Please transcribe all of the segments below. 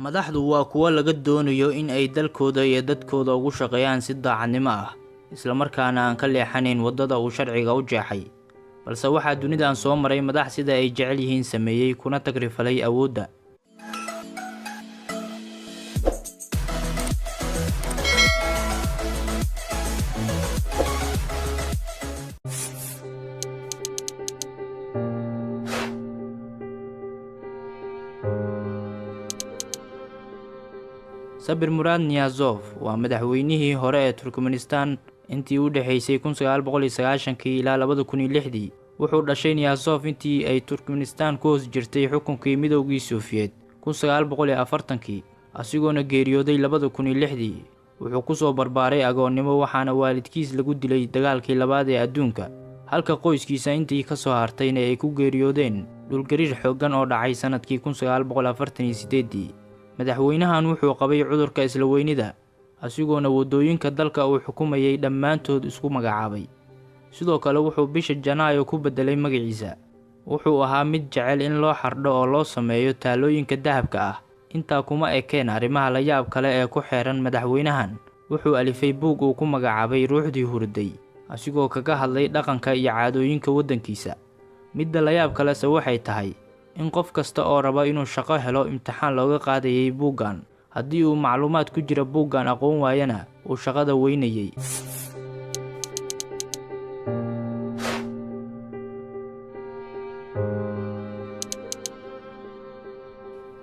Madaxdu waa kuwa laga doonayo in ay dalkooda iyo dadkooda ugu shaqeeyaan si daacadnimo ah, isla markaana aan ka leexanayn wadada uu sharciga u jeexay. Balse waxaa dunidan soo maray madax sida ay jecel yihiin sameeyay kuna tagrifalay awoodda. Sabir Murad Niyazov waa madaxweynihii hore ee Turkmenistan intii u dhaxaysay 1990 ilaa 2006. Wuxuu dhashay Niyazov intii ay Turkmenistan ku hoos jirtay xukunkii Midowgii Soviet 1940, asigoona geeriyooday 2006. Wuxuu ku soo barbaaray agoonnimo waxaana waalidkiis lagu dilay dagaalkii labaad ee adduunka, halka qoyskiisa intii ka soo hartayna ay ku geeriyoodeen dhulgariir xooggan oo dhacay sanadkii 1948. madaxweynahan wuxuu qabay cudurka isla weynida, asigoona wadooyinka dalka uu xukumayay dhammaantood isku magacaabay. Sidoo kale wuxuu bisha Janaayo ku bedelay magaciisa. Wuxuu ahaa mid jecel in loo xardho oo loo sameeyo taalooyinka dahabka ah. Intaa kuma ekeen arrimaha la yaab kale ee ku xeeran madaxweynahan. Wuxuu alifay buug uu ku magacaabay Ruuxdii Hurday, asigoo kaga hadlay dhaqanka iyo caadooyinka waddankiisa. Midda la yaab kale waxay tahay in qof kasta oo raba inuu shaqo helo imtixaan looga qaadayay buuggan. Haddii uu macluumaad ku jira buuggan aqoon waayana uu shaqada weynayay.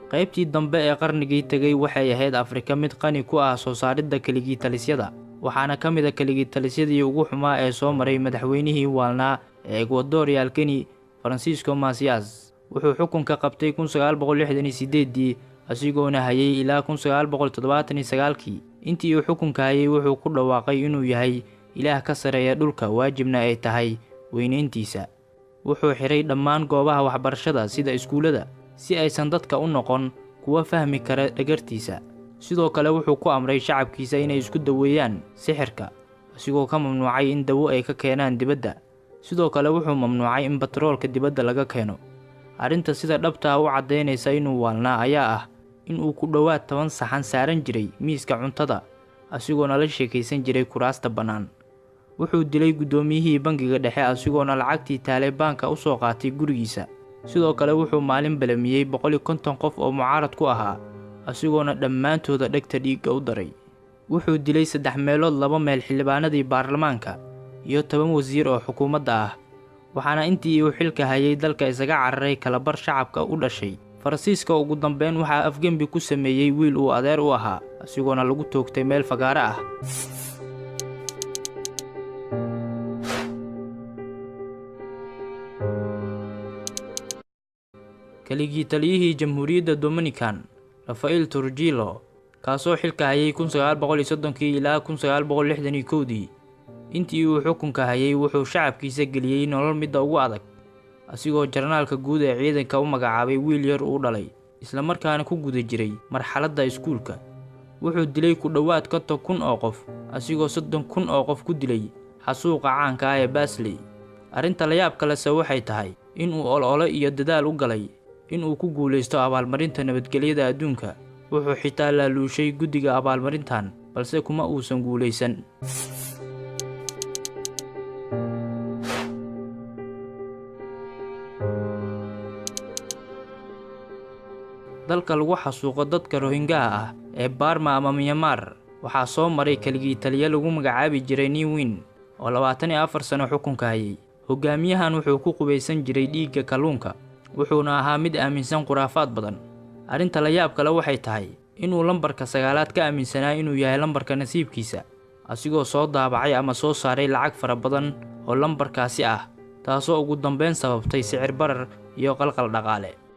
qaybtii dambe ee qarnigii tagay waxay ahayd Afrika mid qani ku ah soo saaridda keligii talisyada, waxaana ka mid ah keligii talisyadii ugu xumaa ee soo maray madaxweynihii waalnaa ee Ecuadorial Guinea, Francisco Macias. Wuxuu xukunka qabtay 1968 asigoona hayay ilaa 1979. Intii uu xukunka hayay wuxuu ku dhawaaqay inuu yahay ilaah ka sareeya dhulka, waajibna ay tahay weynayntiisa. Wuxuu xiray dhammaan goobaha waxbarashada sida iskuulada si aysan dadka u noqon kuwa fahmi kara dhagartiisa. Sidoo kale wuxuu ku amray shacabkiisa inay isku daweeyaan sixirka, asigoo ka mamnuucay in dawo ay ka keenaan dibadda. Sidoo kale wuxuu mamnuucay in batroolka dibadda laga keeno. Arrinta sida dhabta ah u cadeynaysa inuu waalnaa ayaa ah in uu ku dhawaad 10 saxan saaran jiray miiska cuntada, asigoona la sheekaysan jiray kuraasta bannaan. Wuxuu dilay gudoomiyihii bangiga dhexe asigoona lacagtii Talibanka u soo qaatay gurigiisa. Sidoo kale wuxuu maalin balamiyay 150 qof oo mucaarad ku ahaa, asigoona dhammaantooda dhegta dhiigga u daray. Wuxuu dilay 3 meelood 2 meel xildhibaanadii baarlamaanka iyo 10 wasiir oo xukuumadda ah. waxaana intii uu xilka hayay dalka isaga cararay kala bar shacabka u dhashay. Francisco ugu dambeyn waxaa afgembi ku sameeyay wiil uu adeer u ahaa, asigoona lagu toogtay meel fagaare ah. keligii taliyihii Jamhuuriyadda Dominican, Rafael Trujillo, kaasoo xilka hayay 1930 ilaa 1961. intii uu xukunka hayay wuxuu shacabkiisa geliyay nolol midda ugu adag, asigoo jarnaalka guud ee ciidanka u magacaabay wiil yar uu dhalay, isla markaana ku guda jiray marxaladda iskuulka. Wuxuu dilay ku dhawaad 50,000 oo qof, asigoo 30,000 oo qof ku dilay xasuuqa caanka ah ee Basley. Arrinta la yaab kale waxay tahay in uu olole iyo dadaal u galay in uu ku guuleysto abaalmarinta nabadgelyada adduunka. Wuxuu xitaa laaluushay guddiga abaalmarintan, balse kuma uusan guuleysan. dalka lagu xasuuqo dadka Rohingya ah ee Burma ama Myanmar waxaa soo maray keligii taliye lagu magacaabi jiray Ne Win oo 24 sano xukunka hayay. Hogaamiyahan wuxuu ku qubaysan jiray dhiigga kalluunka, wuxuuna ahaa mid aaminsan khuraafaad badan. Arrinta la yaab kale waxay tahay inuu lambarka 9aad ka aaminsanaa inuu yahay lambarka nasiibkiisa, asigoo soo daabacay ama soo saaray lacag fara badan oo lambarkaasi ah, taasoo ugu dambeyn sababtay sicir barar iyo qalqal dhaqaale.